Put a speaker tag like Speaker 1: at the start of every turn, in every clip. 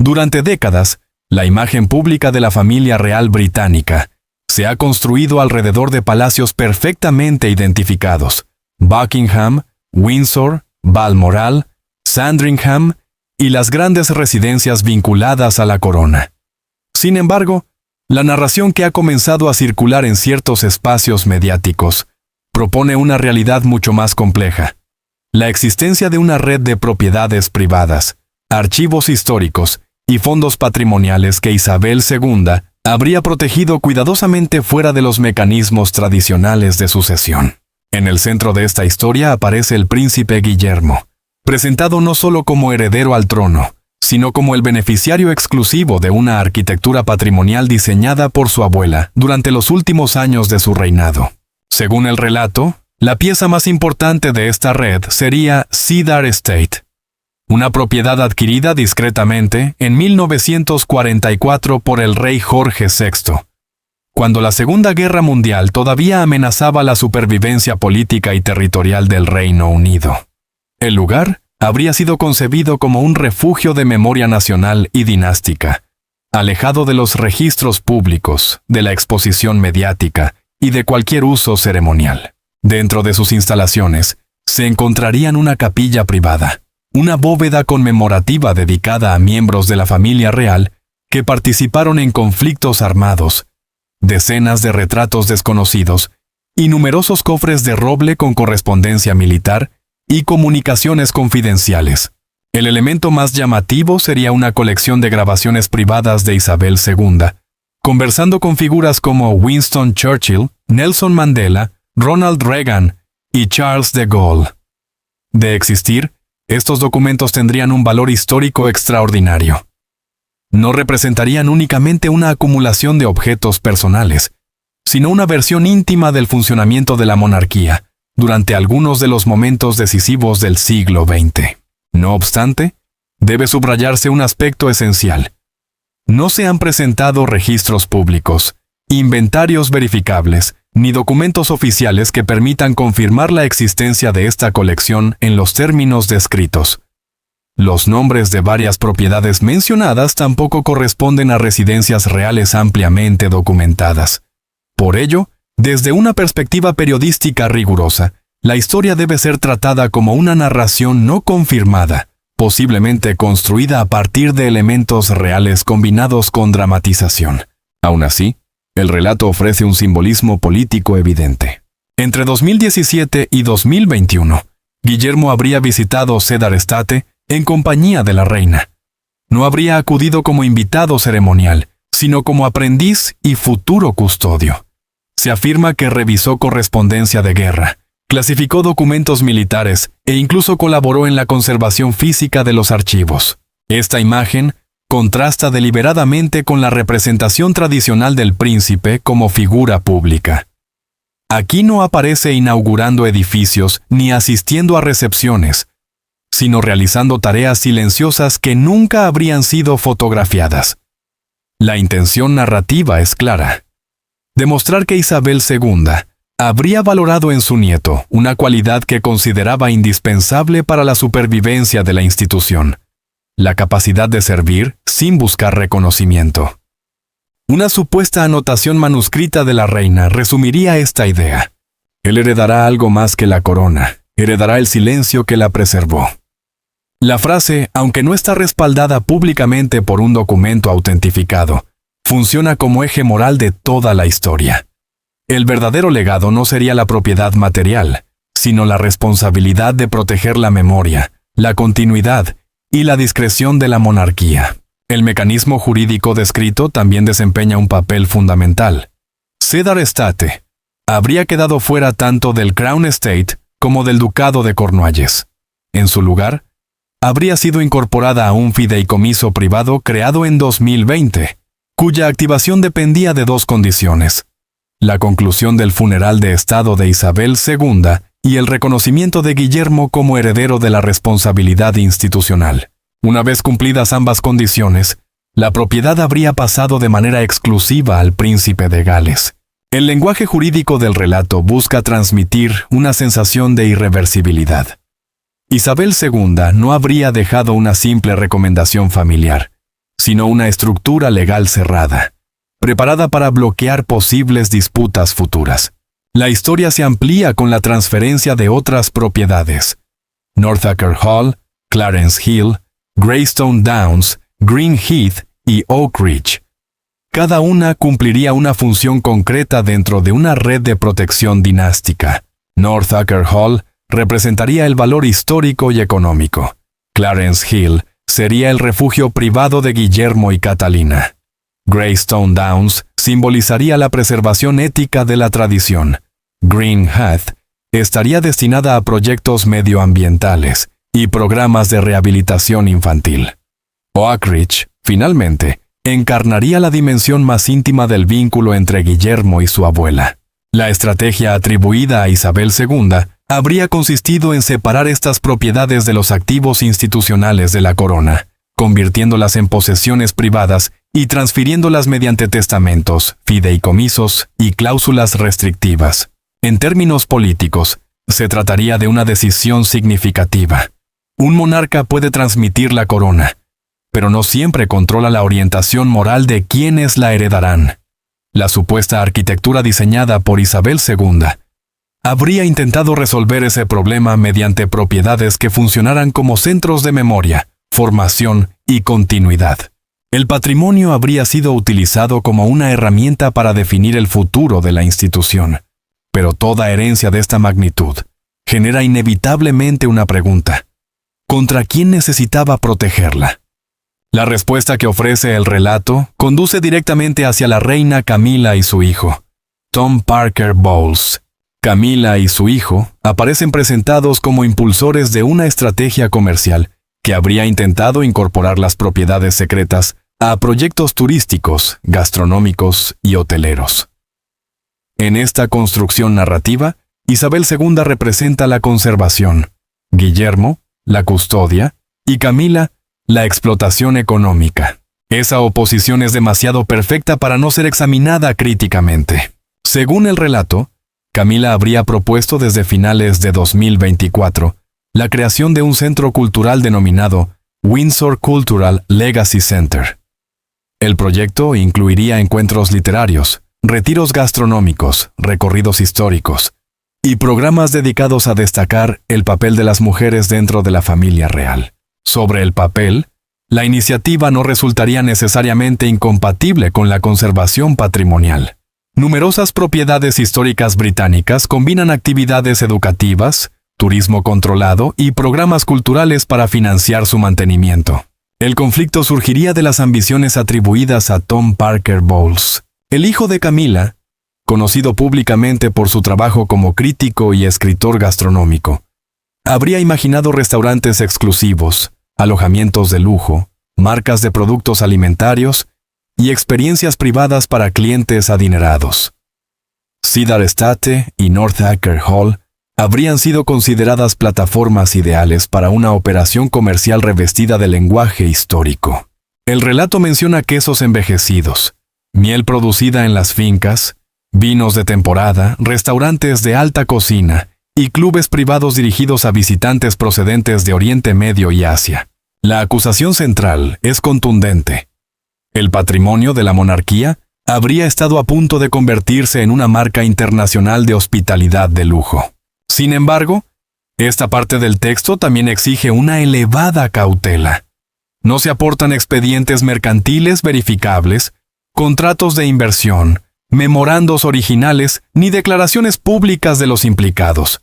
Speaker 1: Durante décadas, la imagen pública de la familia real británica se ha construido alrededor de palacios perfectamente identificados: Buckingham, Windsor, Balmoral, Sandringham y las grandes residencias vinculadas a la corona. Sin embargo, la narración que ha comenzado a circular en ciertos espacios mediáticos propone una realidad mucho más compleja: la existencia de una red de propiedades privadas, archivos históricos y fondos patrimoniales que Isabel II habría protegido cuidadosamente fuera de los mecanismos tradicionales de sucesión. En el centro de esta historia aparece el príncipe Guillermo, presentado no solo como heredero al trono, sino como el beneficiario exclusivo de una arquitectura patrimonial diseñada por su abuela durante los últimos años de su reinado. Según el relato, la pieza más importante de esta red sería Cedar Estate, una propiedad adquirida discretamente en 1944 por el rey Jorge VI, cuando la Segunda Guerra Mundial todavía amenazaba la supervivencia política y territorial del Reino Unido. El lugar habría sido concebido como un refugio de memoria nacional y dinástica, alejado de los registros públicos, de la exposición mediática y de cualquier uso ceremonial. Dentro de sus instalaciones se encontrarían una capilla privada, una bóveda conmemorativa dedicada a miembros de la familia real que participaron en conflictos armados, decenas de retratos desconocidos y numerosos cofres de roble con correspondencia militar y comunicaciones confidenciales. El elemento más llamativo sería una colección de grabaciones privadas de Isabel II, conversando con figuras como Winston Churchill, Nelson Mandela, Ronald Reagan y Charles de Gaulle. De existir, estos documentos tendrían un valor histórico extraordinario. No representarían únicamente una acumulación de objetos personales, sino una versión íntima del funcionamiento de la monarquía durante algunos de los momentos decisivos del siglo XX. No obstante, debe subrayarse un aspecto esencial. No se han presentado registros públicos, inventarios verificables, ni documentos oficiales que permitan confirmar la existencia de esta colección en los términos descritos. Los nombres de varias propiedades mencionadas tampoco corresponden a residencias reales ampliamente documentadas. Por ello, desde una perspectiva periodística rigurosa, la historia debe ser tratada como una narración no confirmada, posiblemente construida a partir de elementos reales combinados con dramatización. Aún así, el relato ofrece un simbolismo político evidente. Entre 2017 y 2021, Guillermo habría visitado Cedar Estate en compañía de la reina. No habría acudido como invitado ceremonial, sino como aprendiz y futuro custodio. Se afirma que revisó correspondencia de guerra, clasificó documentos militares e incluso colaboró en la conservación física de los archivos. Esta imagen contrasta deliberadamente con la representación tradicional del príncipe como figura pública. Aquí no aparece inaugurando edificios ni asistiendo a recepciones, sino realizando tareas silenciosas que nunca habrían sido fotografiadas. La intención narrativa es clara: demostrar que Isabel II habría valorado en su nieto una cualidad que consideraba indispensable para la supervivencia de la institución: la capacidad de servir sin buscar reconocimiento. Una supuesta anotación manuscrita de la reina resumiría esta idea: él heredará algo más que la corona, heredará el silencio que la preservó. La frase, aunque no está respaldada públicamente por un documento autentificado, funciona como eje moral de toda la historia. El verdadero legado no sería la propiedad material, sino la responsabilidad de proteger la memoria, la continuidad y la discreción de la monarquía. El mecanismo jurídico descrito también desempeña un papel fundamental. Cedar Estate habría quedado fuera tanto del Crown Estate como del Ducado de Cornualles. En su lugar, habría sido incorporada a un fideicomiso privado creado en 2020, cuya activación dependía de dos condiciones: la conclusión del funeral de Estado de Isabel II y el reconocimiento de Guillermo como heredero de la responsabilidad institucional. Una vez cumplidas ambas condiciones, la propiedad habría pasado de manera exclusiva al príncipe de Gales. El lenguaje jurídico del relato busca transmitir una sensación de irreversibilidad. Isabel II no habría dejado una simple recomendación familiar, sino una estructura legal cerrada, preparada para bloquear posibles disputas futuras. La historia se amplía con la transferencia de otras propiedades: Northanger Hall, Clarence Hill, Greystone Downs, Green Heath y Oak Ridge. Cada una cumpliría una función concreta dentro de una red de protección dinástica. Northanger Hall representaría el valor histórico y económico. Clarence Hill sería el refugio privado de Guillermo y Catalina. Greystone Downs simbolizaría la preservación ética de la tradición. Green Heath estaría destinada a proyectos medioambientales y programas de rehabilitación infantil. Oak Ridge, finalmente, encarnaría la dimensión más íntima del vínculo entre Guillermo y su abuela. La estrategia atribuida a Isabel II habría consistido en separar estas propiedades de los activos institucionales de la corona, convirtiéndolas en posesiones privadas y transfiriéndolas mediante testamentos, fideicomisos y cláusulas restrictivas. En términos políticos, se trataría de una decisión significativa. Un monarca puede transmitir la corona, pero no siempre controla la orientación moral de quienes la heredarán. La supuesta arquitectura diseñada por Isabel II habría intentado resolver ese problema mediante propiedades que funcionaran como centros de memoria, formación y continuidad. El patrimonio habría sido utilizado como una herramienta para definir el futuro de la institución. Pero toda herencia de esta magnitud genera inevitablemente una pregunta: ¿contra quién necesitaba protegerla? La respuesta que ofrece el relato conduce directamente hacia la reina Camila y su hijo, Tom Parker Bowles. Camila y su hijo aparecen presentados como impulsores de una estrategia comercial que habría intentado incorporar las propiedades secretas a proyectos turísticos, gastronómicos y hoteleros. En esta construcción narrativa, Isabel II representa la conservación, Guillermo, la custodia, y Camila, la explotación económica. Esa oposición es demasiado perfecta para no ser examinada críticamente. Según el relato, Camila habría propuesto desde finales de 2024 la creación de un centro cultural denominado Windsor Cultural Legacy Center. El proyecto incluiría encuentros literarios, retiros gastronómicos, recorridos históricos y programas dedicados a destacar el papel de las mujeres dentro de la familia real. Sobre el papel, la iniciativa no resultaría necesariamente incompatible con la conservación patrimonial. Numerosas propiedades históricas británicas combinan actividades educativas, turismo controlado y programas culturales para financiar su mantenimiento. El conflicto surgiría de las ambiciones atribuidas a Tom Parker Bowles, el hijo de Camila, conocido públicamente por su trabajo como crítico y escritor gastronómico. Habría imaginado restaurantes exclusivos, alojamientos de lujo, marcas de productos alimentarios y experiencias privadas para clientes adinerados. Cedar Estate y Northanger Hall habrían sido consideradas plataformas ideales para una operación comercial revestida de lenguaje histórico. El relato menciona quesos envejecidos, miel producida en las fincas, vinos de temporada, restaurantes de alta cocina y clubes privados dirigidos a visitantes procedentes de Oriente Medio y Asia. La acusación central es contundente. El patrimonio de la monarquía habría estado a punto de convertirse en una marca internacional de hospitalidad de lujo. Sin embargo, esta parte del texto también exige una elevada cautela. No se aportan expedientes mercantiles verificables, contratos de inversión, memorandos originales ni declaraciones públicas de los implicados.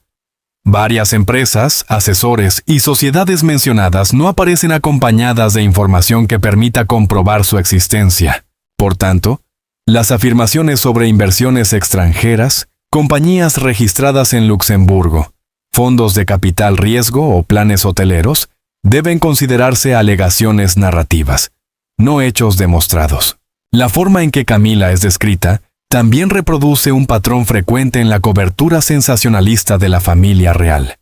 Speaker 1: Varias empresas, asesores y sociedades mencionadas no aparecen acompañadas de información que permita comprobar su existencia. Por tanto, las afirmaciones sobre inversiones extranjeras, compañías registradas en Luxemburgo, fondos de capital riesgo o planes hoteleros deben considerarse alegaciones narrativas, no hechos demostrados. La forma en que Camila es descrita también reproduce un patrón frecuente en la cobertura sensacionalista de la familia real: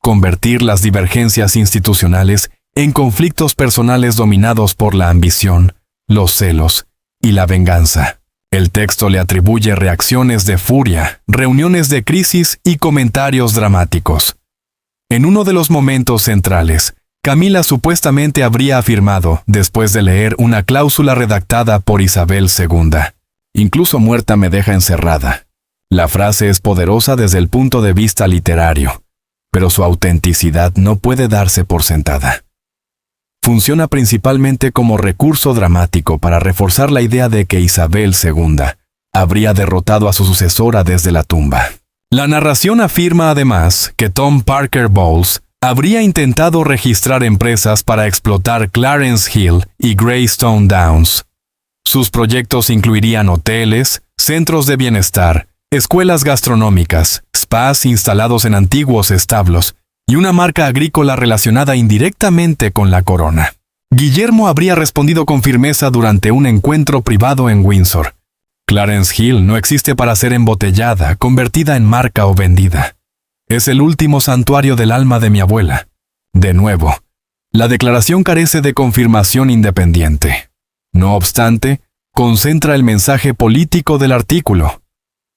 Speaker 1: convertir las divergencias institucionales en conflictos personales dominados por la ambición, los celos y la venganza. El texto le atribuye reacciones de furia, reuniones de crisis y comentarios dramáticos. En uno de los momentos centrales, Camila supuestamente habría afirmado, después de leer una cláusula redactada por Isabel II. Incluso muerta me deja encerrada. La frase es poderosa desde el punto de vista literario, pero su autenticidad no puede darse por sentada. Funciona principalmente como recurso dramático para reforzar la idea de que Isabel II habría derrotado a su sucesora desde la tumba. La narración afirma además que Tom Parker Bowles habría intentado registrar empresas para explotar Clarence Hill y Greystone Downs. Sus proyectos incluirían hoteles, centros de bienestar, escuelas gastronómicas, spas instalados en antiguos establos y una marca agrícola relacionada indirectamente con la corona. Guillermo habría respondido con firmeza durante un encuentro privado en Windsor. Clarence Hill no existe para ser embotellada, convertida en marca o vendida. Es el último santuario del alma de mi abuela. De nuevo, la declaración carece de confirmación independiente. No obstante, concentra el mensaje político del artículo.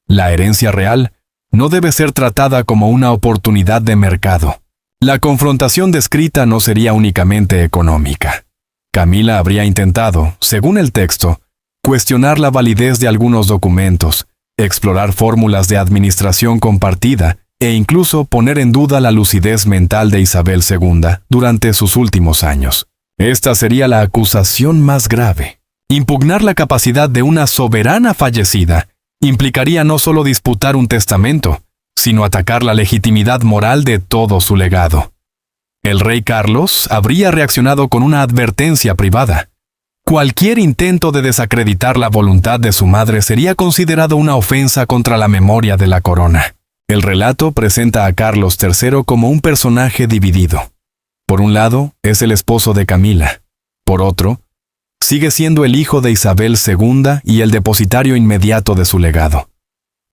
Speaker 1: La herencia real no debe ser tratada como una oportunidad de mercado. La confrontación descrita no sería únicamente económica. Camila habría intentado, según el texto, cuestionar la validez de algunos documentos, explorar fórmulas de administración compartida e incluso poner en duda la lucidez mental de Isabel II durante sus últimos años. Esta sería la acusación más grave. Impugnar la capacidad de una soberana fallecida implicaría no solo disputar un testamento, sino atacar la legitimidad moral de todo su legado. El rey Carlos habría reaccionado con una advertencia privada. Cualquier intento de desacreditar la voluntad de su madre sería considerado una ofensa contra la memoria de la corona. El relato presenta a Carlos III como un personaje dividido. Por un lado, es el esposo de Camila. Por otro, sigue siendo el hijo de Isabel II y el depositario inmediato de su legado.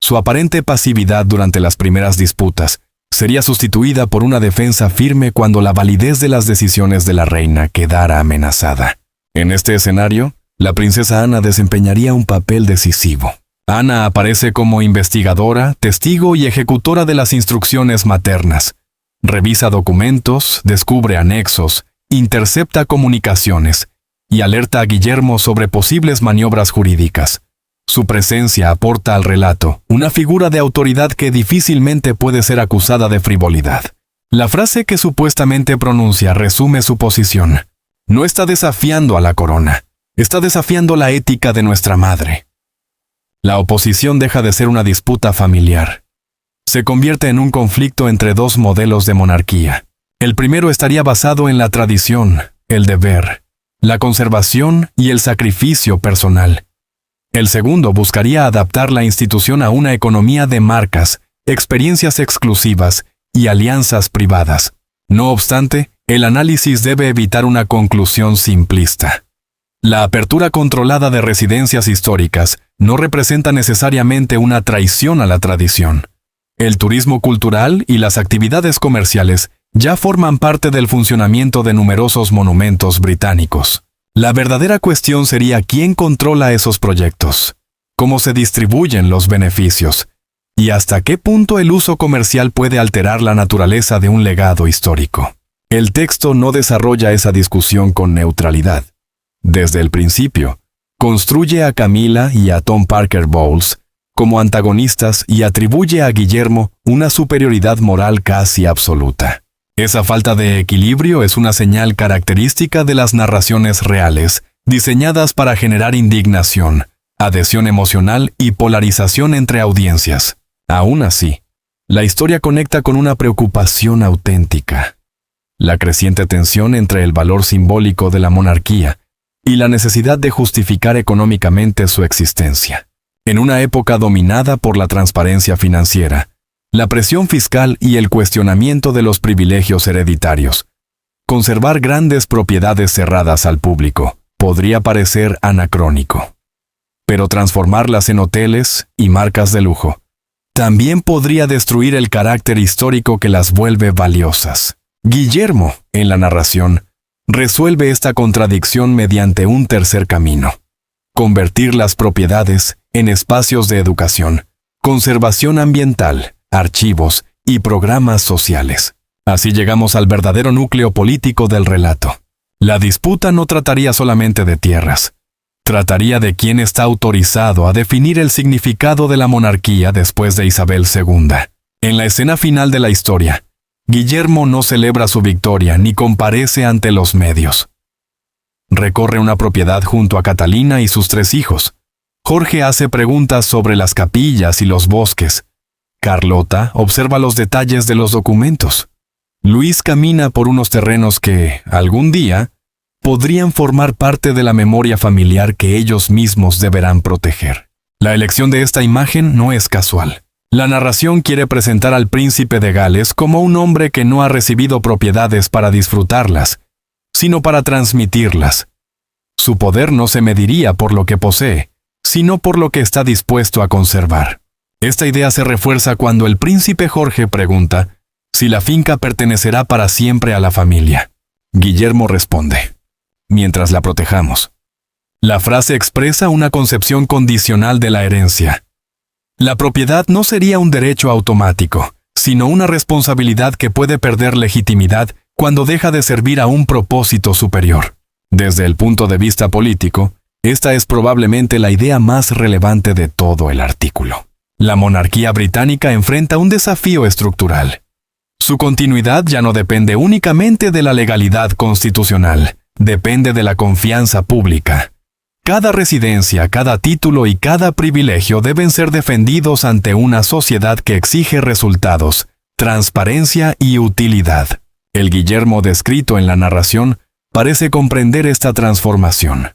Speaker 1: Su aparente pasividad durante las primeras disputas sería sustituida por una defensa firme cuando la validez de las decisiones de la reina quedara amenazada. En este escenario, la princesa Ana desempeñaría un papel decisivo. Ana aparece como investigadora, testigo y ejecutora de las instrucciones maternas. Revisa documentos, descubre anexos, intercepta comunicaciones y alerta a Guillermo sobre posibles maniobras jurídicas. Su presencia aporta al relato una figura de autoridad que difícilmente puede ser acusada de frivolidad. La frase que supuestamente pronuncia resume su posición. No está desafiando a la corona, está desafiando la ética de nuestra madre. La oposición deja de ser una disputa familiar. Se convierte en un conflicto entre dos modelos de monarquía. El primero estaría basado en la tradición, el deber, la conservación y el sacrificio personal. El segundo buscaría adaptar la institución a una economía de marcas, experiencias exclusivas y alianzas privadas. No obstante, el análisis debe evitar una conclusión simplista. La apertura controlada de residencias históricas no representa necesariamente una traición a la tradición. El turismo cultural y las actividades comerciales ya forman parte del funcionamiento de numerosos monumentos británicos. La verdadera cuestión sería quién controla esos proyectos, cómo se distribuyen los beneficios y hasta qué punto el uso comercial puede alterar la naturaleza de un legado histórico. El texto no desarrolla esa discusión con neutralidad. Desde el principio, construye a Camila y a Tom Parker Bowles como antagonistas y atribuye a Guillermo una superioridad moral casi absoluta. Esa falta de equilibrio es una señal característica de las narraciones reales, diseñadas para generar indignación, adhesión emocional y polarización entre audiencias. Aún así, la historia conecta con una preocupación auténtica. La creciente tensión entre el valor simbólico de la monarquía y la necesidad de justificar económicamente su existencia. En una época dominada por la transparencia financiera, la presión fiscal y el cuestionamiento de los privilegios hereditarios, conservar grandes propiedades cerradas al público podría parecer anacrónico. Pero transformarlas en hoteles y marcas de lujo también podría destruir el carácter histórico que las vuelve valiosas. Guillermo, en la narración, resuelve esta contradicción mediante un tercer camino: convertir las propiedades en espacios de educación, conservación ambiental, archivos y programas sociales. Así llegamos al verdadero núcleo político del relato. La disputa no trataría solamente de tierras. Trataría de quién está autorizado a definir el significado de la monarquía después de Isabel II. En la escena final de la historia, Guillermo no celebra su victoria ni comparece ante los medios. Recorre una propiedad junto a Catalina y sus 3 hijos. Jorge hace preguntas sobre las capillas y los bosques. Carlota observa los detalles de los documentos. Luis camina por unos terrenos que, algún día, podrían formar parte de la memoria familiar que ellos mismos deberán proteger. La elección de esta imagen no es casual. La narración quiere presentar al príncipe de Gales como un hombre que no ha recibido propiedades para disfrutarlas, sino para transmitirlas. Su poder no se mediría por lo que posee, sino por lo que está dispuesto a conservar. Esta idea se refuerza cuando el príncipe Jorge pregunta si la finca pertenecerá para siempre a la familia. Guillermo responde: mientras la protejamos. La frase expresa una concepción condicional de la herencia. La propiedad no sería un derecho automático, sino una responsabilidad que puede perder legitimidad cuando deja de servir a un propósito superior. Desde el punto de vista político, esta es probablemente la idea más relevante de todo el artículo. La monarquía británica enfrenta un desafío estructural. Su continuidad ya no depende únicamente de la legalidad constitucional, depende de la confianza pública. Cada residencia, cada título y cada privilegio deben ser defendidos ante una sociedad que exige resultados, transparencia y utilidad. El Guillermo descrito en la narración parece comprender esta transformación.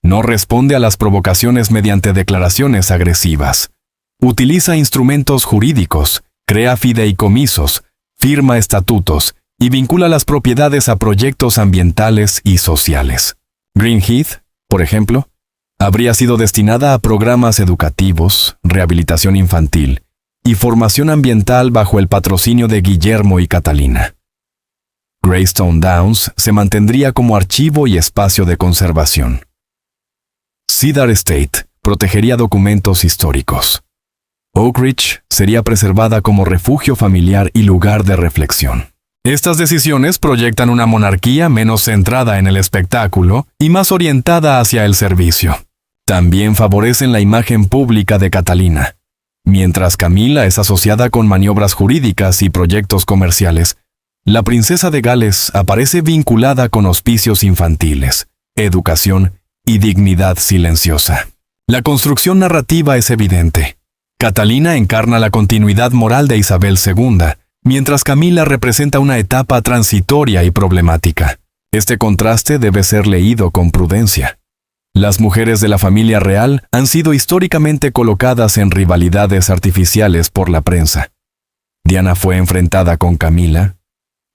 Speaker 1: No responde a las provocaciones mediante declaraciones agresivas. Utiliza instrumentos jurídicos, crea fideicomisos, firma estatutos y vincula las propiedades a proyectos ambientales y sociales. Greenheath, por ejemplo, habría sido destinada a programas educativos, rehabilitación infantil y formación ambiental bajo el patrocinio de Guillermo y Catalina. Greystone Downs se mantendría como archivo y espacio de conservación. Cedar Estate protegería documentos históricos. Oak Ridge sería preservada como refugio familiar y lugar de reflexión. Estas decisiones proyectan una monarquía menos centrada en el espectáculo y más orientada hacia el servicio. También favorecen la imagen pública de Catalina. Mientras Camila es asociada con maniobras jurídicas y proyectos comerciales, la princesa de Gales aparece vinculada con hospicios infantiles, educación y dignidad silenciosa. La construcción narrativa es evidente. Catalina encarna la continuidad moral de Isabel II, mientras Camila representa una etapa transitoria y problemática. Este contraste debe ser leído con prudencia. Las mujeres de la familia real han sido históricamente colocadas en rivalidades artificiales por la prensa. Diana fue enfrentada con Camila,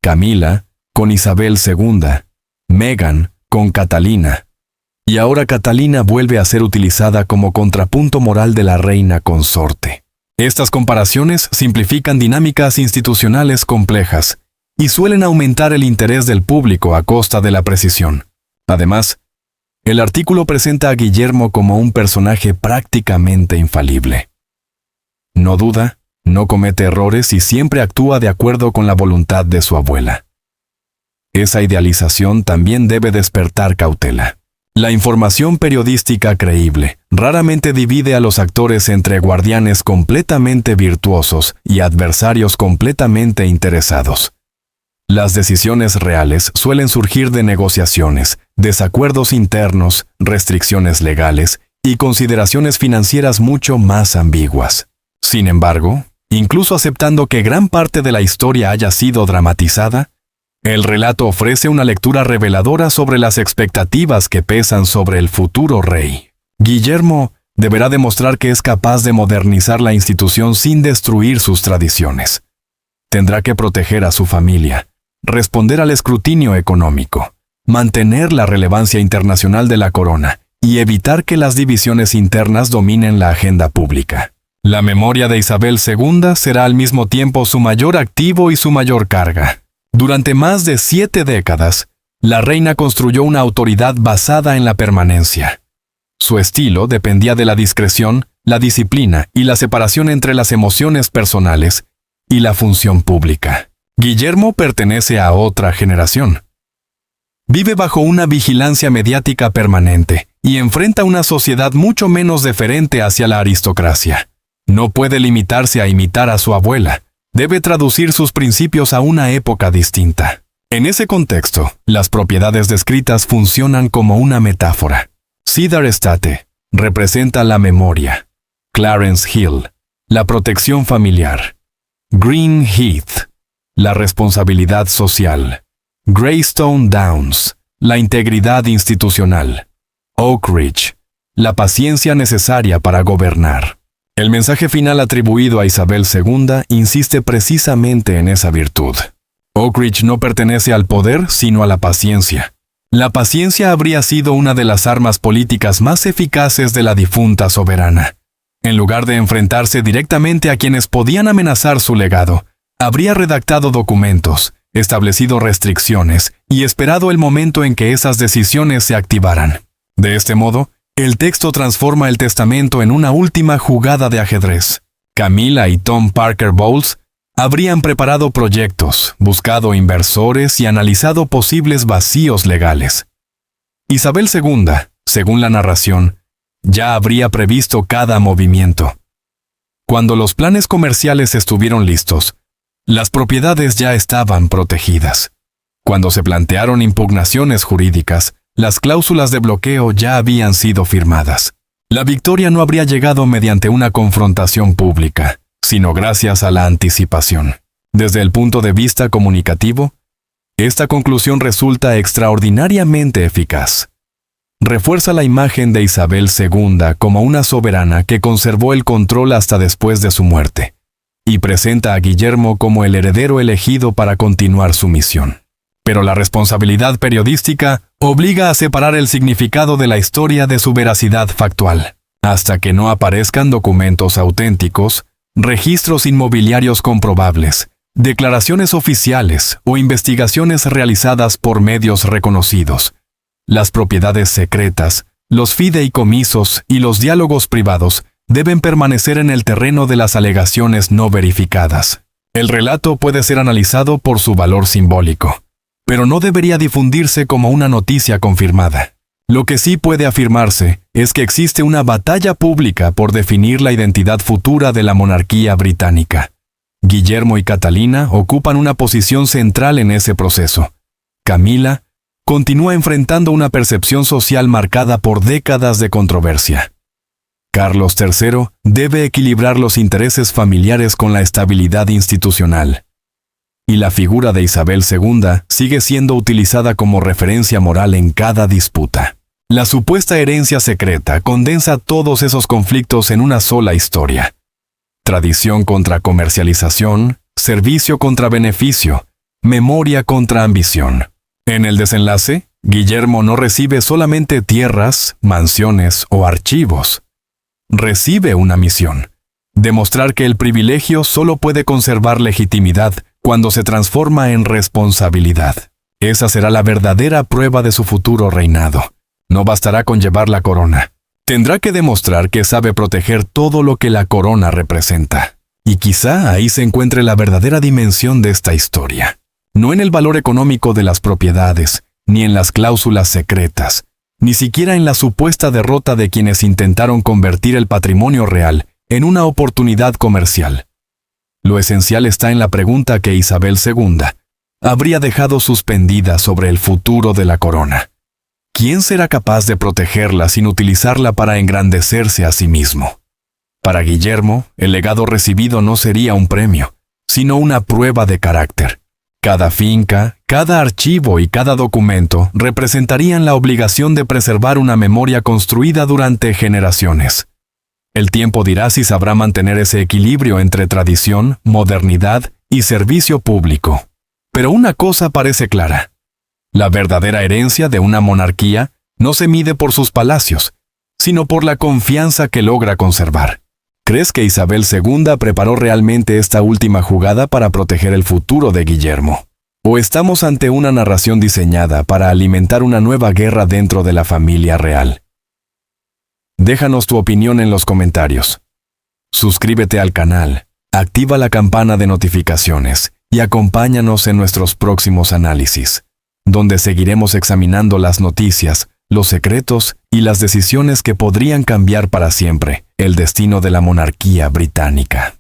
Speaker 1: Camila con Isabel II, Meghan con Catalina. Y ahora Catalina vuelve a ser utilizada como contrapunto moral de la reina consorte. Estas comparaciones simplifican dinámicas institucionales complejas y suelen aumentar el interés del público a costa de la precisión. Además, el artículo presenta a Guillermo como un personaje prácticamente infalible. No duda, no comete errores y siempre actúa de acuerdo con la voluntad de su abuela. Esa idealización también debe despertar cautela. La información periodística creíble raramente divide a los actores entre guardianes completamente virtuosos y adversarios completamente interesados. Las decisiones reales suelen surgir de negociaciones, desacuerdos internos, restricciones legales y consideraciones financieras mucho más ambiguas. Sin embargo, incluso aceptando que gran parte de la historia haya sido dramatizada, el relato ofrece una lectura reveladora sobre las expectativas que pesan sobre el futuro rey. Guillermo deberá demostrar que es capaz de modernizar la institución sin destruir sus tradiciones. Tendrá que proteger a su familia, responder al escrutinio económico, mantener la relevancia internacional de la corona y evitar que las divisiones internas dominen la agenda pública. La memoria de Isabel II será al mismo tiempo su mayor activo y su mayor carga. Durante más de 7 décadas, la reina construyó una autoridad basada en la permanencia. Su estilo dependía de la discreción, la disciplina y la separación entre las emociones personales y la función pública. Guillermo pertenece a otra generación. Vive bajo una vigilancia mediática permanente y enfrenta una sociedad mucho menos deferente hacia la aristocracia. No puede limitarse a imitar a su abuela. Debe traducir sus principios a una época distinta. En ese contexto, las propiedades descritas funcionan como una metáfora. Cedar Estate representa la memoria. Clarence Hill, la protección familiar. Green Heath, la responsabilidad social. Greystone Downs, la integridad institucional. Oak Ridge, la paciencia necesaria para gobernar. El mensaje final atribuido a Isabel II insiste precisamente en esa virtud. Oak Ridge no pertenece al poder, sino a la paciencia. La paciencia habría sido una de las armas políticas más eficaces de la difunta soberana. En lugar de enfrentarse directamente a quienes podían amenazar su legado, habría redactado documentos, establecido restricciones y esperado el momento en que esas decisiones se activaran. De este modo, el texto transforma el testamento en una última jugada de ajedrez. Camilla y Tom Parker Bowles habrían preparado proyectos, buscado inversores y analizado posibles vacíos legales. Isabel II, según la narración, ya habría previsto cada movimiento. Cuando los planes comerciales estuvieron listos, las propiedades ya estaban protegidas. Cuando se plantearon impugnaciones jurídicas, las cláusulas de bloqueo ya habían sido firmadas. La victoria no habría llegado mediante una confrontación pública, sino gracias a la anticipación. Desde el punto de vista comunicativo, esta conclusión resulta extraordinariamente eficaz. Refuerza la imagen de Isabel II como una soberana que conservó el control hasta después de su muerte, y presenta a Guillermo como el heredero elegido para continuar su misión. Pero la responsabilidad periodística obliga a separar el significado de la historia de su veracidad factual. Hasta que no aparezcan documentos auténticos, registros inmobiliarios comprobables, declaraciones oficiales o investigaciones realizadas por medios reconocidos, las propiedades secretas, los fideicomisos y los diálogos privados deben permanecer en el terreno de las alegaciones no verificadas. El relato puede ser analizado por su valor simbólico, pero no debería difundirse como una noticia confirmada. Lo que sí puede afirmarse es que existe una batalla pública por definir la identidad futura de la monarquía británica. Guillermo y Catalina ocupan una posición central en ese proceso. Camilla continúa enfrentando una percepción social marcada por décadas de controversia. Carlos III debe equilibrar los intereses familiares con la estabilidad institucional. Y la figura de Isabel II sigue siendo utilizada como referencia moral en cada disputa. La supuesta herencia secreta condensa todos esos conflictos en una sola historia. Tradición contra comercialización, servicio contra beneficio, memoria contra ambición. En el desenlace, Guillermo no recibe solamente tierras, mansiones o archivos. Recibe una misión: demostrar que el privilegio solo puede conservar legitimidad cuando se transforma en responsabilidad. Esa será la verdadera prueba de su futuro reinado. No bastará con llevar la corona. Tendrá que demostrar que sabe proteger todo lo que la corona representa. Y quizá ahí se encuentre la verdadera dimensión de esta historia. No en el valor económico de las propiedades, ni en las cláusulas secretas, ni siquiera en la supuesta derrota de quienes intentaron convertir el patrimonio real en una oportunidad comercial. Lo esencial está en la pregunta que Isabel II habría dejado suspendida sobre el futuro de la corona. ¿Quién será capaz de protegerla sin utilizarla para engrandecerse a sí mismo? Para Guillermo, el legado recibido no sería un premio, sino una prueba de carácter. Cada finca, cada archivo y cada documento representarían la obligación de preservar una memoria construida durante generaciones. El tiempo dirá si sabrá mantener ese equilibrio entre tradición, modernidad y servicio público. Pero una cosa parece clara: la verdadera herencia de una monarquía no se mide por sus palacios, sino por la confianza que logra conservar. ¿Crees que Isabel II preparó realmente esta última jugada para proteger el futuro de Guillermo? ¿O estamos ante una narración diseñada para alimentar una nueva guerra dentro de la familia real? Déjanos tu opinión en los comentarios. Suscríbete al canal, activa la campana de notificaciones y acompáñanos en nuestros próximos análisis, donde seguiremos examinando las noticias, los secretos y las decisiones que podrían cambiar para siempre el destino de la monarquía británica.